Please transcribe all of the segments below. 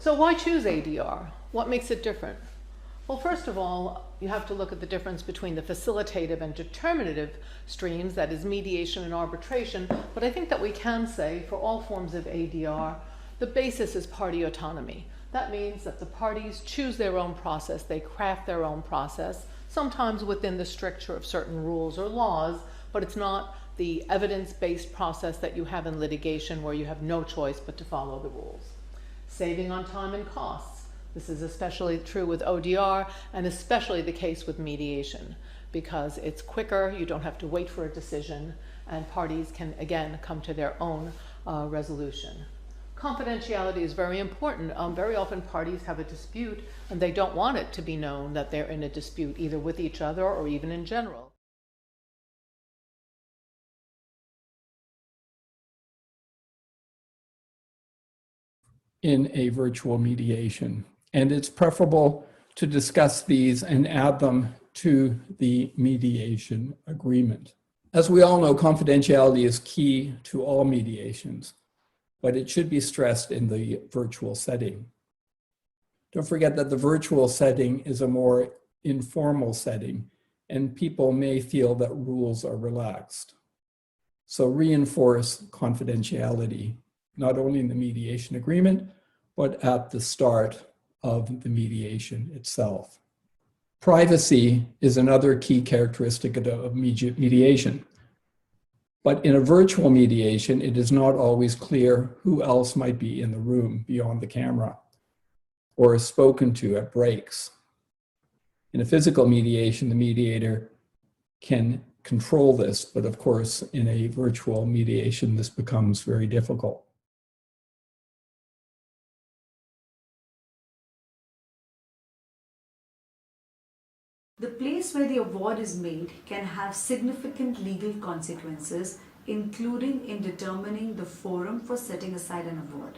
So why choose ADR? What makes it different? Well, first of all, you have to look at the difference between the facilitative and determinative streams, that is mediation and arbitration, but I think that we can say for all forms of ADR, the basis is party autonomy. That means that the parties choose their own process, they craft their own process, sometimes within the stricture of certain rules or laws, but it's not the evidence-based process that you have in litigation where you have no choice but to follow the rules. Saving on time and costs. This is especially true with ODR and especially the case with mediation because it's quicker, you don't have to wait for a decision, and parties can again come to their own resolution. Confidentiality is very important. Very often parties have a dispute and they don't want it to be known that they're in a dispute either with each other or even in general. In a virtual mediation. And it's preferable to discuss these and add them to the mediation agreement. As we all know, confidentiality is key to all mediations, but it should be stressed in the virtual setting. Don't forget that the virtual setting is a more informal setting, and people may feel that rules are relaxed. So reinforce confidentiality, not only in the mediation agreement, but at the start of the mediation itself. Privacy is another key characteristic of mediation. But in a virtual mediation, it is not always clear who else might be in the room beyond the camera or is spoken to at breaks. In a physical mediation, the mediator can control this, but of course, in a virtual mediation, this becomes very difficult. The place where the award is made can have significant legal consequences, including in determining the forum for setting aside an award.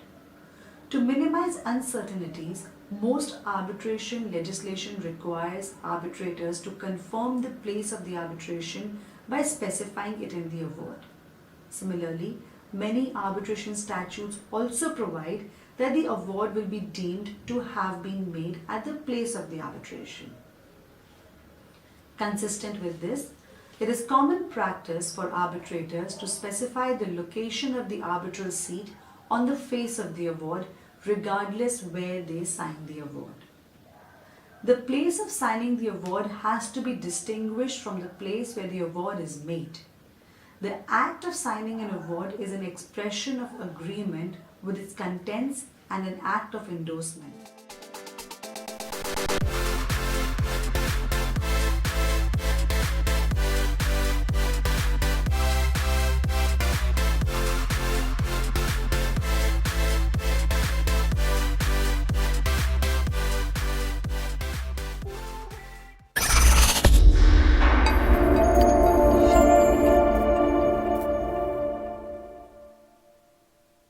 To minimize uncertainties, most arbitration legislation requires arbitrators to confirm the place of the arbitration by specifying it in the award. Similarly, many arbitration statutes also provide that the award will be deemed to have been made at the place of the arbitration. Consistent with this, it is common practice for arbitrators to specify the location of the arbitral seat on the face of the award, regardless where they sign the award. The place of signing the award has to be distinguished from the place where the award is made. The act of signing an award is an expression of agreement with its contents and an act of endorsement.